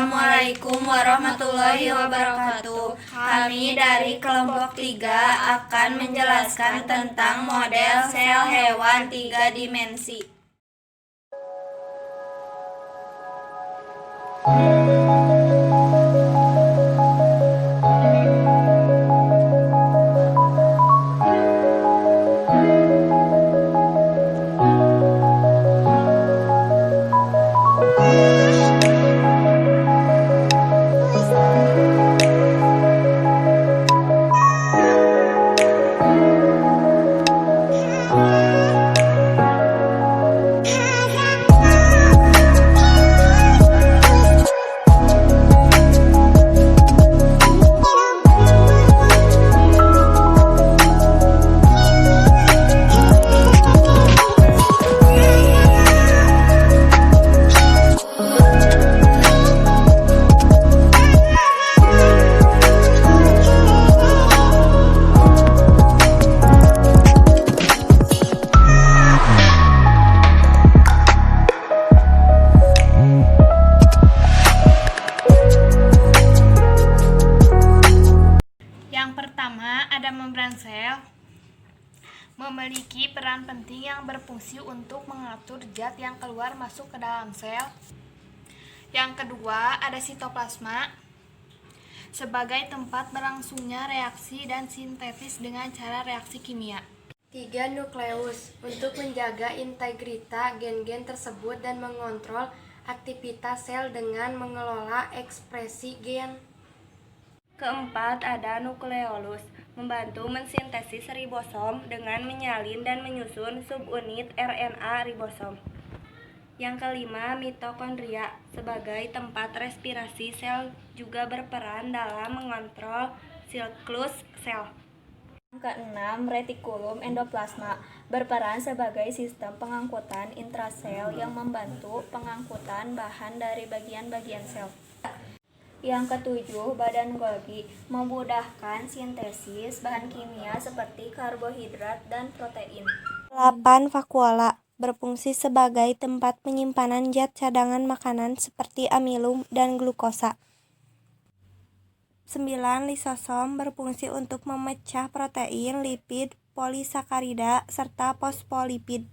Assalamualaikum warahmatullahi wabarakatuh. Kami dari kelompok 3 akan menjelaskan tentang model sel hewan 3 dimensi. Yang pertama, ada membran sel memiliki peran penting yang berfungsi untuk mengatur zat yang keluar masuk ke dalam sel. Yang kedua, ada sitoplasma sebagai tempat berlangsungnya reaksi dan sintetis dengan cara reaksi kimia. 3. Nukleus untuk menjaga integritas gen-gen tersebut dan mengontrol aktivitas sel dengan mengelola ekspresi gen. Keempat, ada nukleolus, membantu mensintesis ribosom dengan menyalin dan menyusun subunit RNA ribosom. Yang kelima, mitokondria, sebagai tempat respirasi sel juga berperan dalam mengontrol siklus sel. Yang keenam, retikulum endoplasma, berperan sebagai sistem pengangkutan intrasel yang membantu pengangkutan bahan dari bagian-bagian sel. Yang ketujuh, badan Golgi, memudahkan sintesis bahan kimia seperti karbohidrat dan protein. 8. Vakuola, berfungsi sebagai tempat penyimpanan zat cadangan makanan seperti amilum dan glukosa. 9. Lisosom, berfungsi untuk memecah protein, lipid, polisakarida, serta fosfolipid.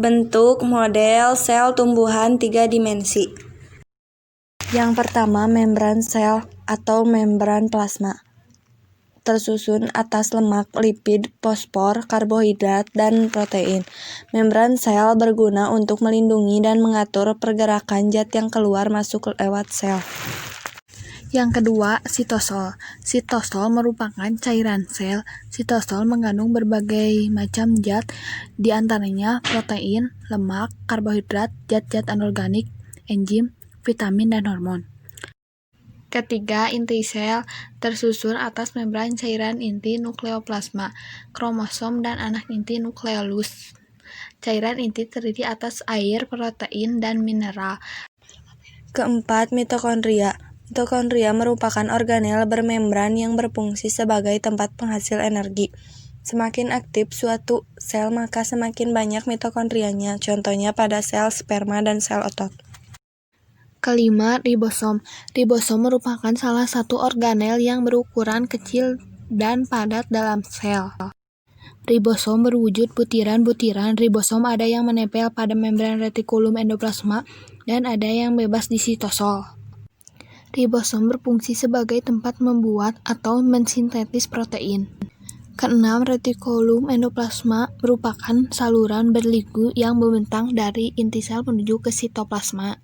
Bentuk model sel tumbuhan 3 dimensi. Yang pertama, membran sel atau membran plasma, tersusun atas lemak, lipid, fosfor, karbohidrat, dan protein. Membran sel berguna untuk melindungi dan mengatur pergerakan zat yang keluar masuk lewat sel. Yang kedua, sitosol. Sitosol merupakan cairan sel. Sitosol mengandung berbagai macam zat, di antaranya protein, lemak, karbohidrat, zat-zat anorganik, enzim, vitamin, dan hormon. Ketiga, inti sel tersusun atas membran cairan inti nukleoplasma, kromosom, dan anak inti nukleolus. Cairan inti terdiri atas air, protein, dan mineral. Keempat, mitokondria. Mitokondria merupakan organel bermembran yang berfungsi sebagai tempat penghasil energi. Semakin aktif suatu sel, maka semakin banyak mitokondrianya, contohnya pada sel sperma dan sel otot. Kelima, ribosom. Ribosom merupakan salah satu organel yang berukuran kecil dan padat dalam sel. Ribosom berwujud butiran-butiran. Ribosom ada yang menempel pada membran retikulum endoplasma dan ada yang bebas di sitosol. Ribosom berfungsi sebagai tempat membuat atau mensintetis protein. Keenam, retikulum endoplasma merupakan saluran berliku yang membentang dari inti sel menuju ke sitoplasma.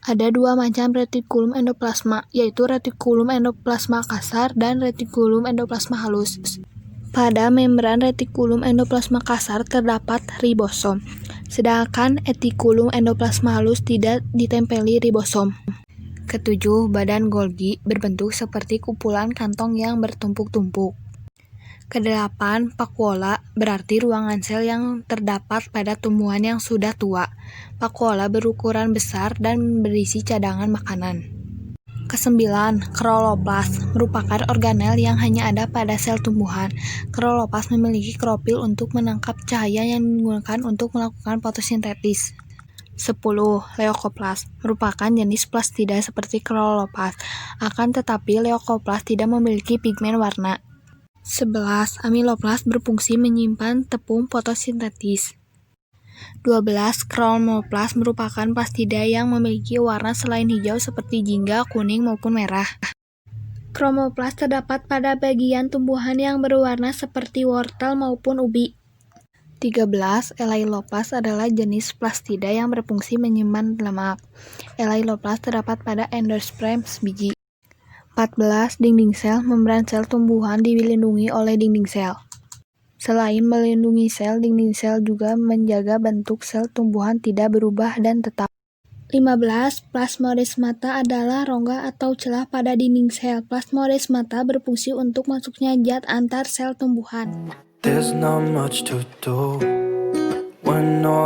Ada dua macam retikulum endoplasma, yaitu retikulum endoplasma kasar dan retikulum endoplasma halus. Pada membran retikulum endoplasma kasar terdapat ribosom, sedangkan retikulum endoplasma halus tidak ditempeli ribosom. Ketujuh, badan Golgi berbentuk seperti kumpulan kantong yang bertumpuk-tumpuk. Kedelapan, vakuola berarti ruangan sel yang terdapat pada tumbuhan yang sudah tua. Vakuola berukuran besar dan berisi cadangan makanan. Kesembilan, kloroplast merupakan organel yang hanya ada pada sel tumbuhan. Kloroplast memiliki klorofil untuk menangkap cahaya yang digunakan untuk melakukan fotosintesis. 10. Leukoplast merupakan jenis plastida seperti kloroplast, akan tetapi leukoplast tidak memiliki pigmen warna. 11. Amiloplast berfungsi menyimpan tepung fotosintetis. 12. Chromoplast merupakan plastida yang memiliki warna selain hijau seperti jingga, kuning, maupun merah. Chromoplast terdapat pada bagian tumbuhan yang berwarna seperti wortel maupun ubi. 13. Elaioplast adalah jenis plastida yang berfungsi menyimpan lemak. Elaioplast terdapat pada endosperm biji. 14. Dinding sel. Membran sel tumbuhan dilindungi oleh dinding sel. Selain melindungi sel, dinding sel juga menjaga bentuk sel tumbuhan tidak berubah dan tetap. 15. Plasmodesmata adalah rongga atau celah pada dinding sel. Plasmodesmata berfungsi untuk masuknya zat antar sel tumbuhan. There's not much to do when all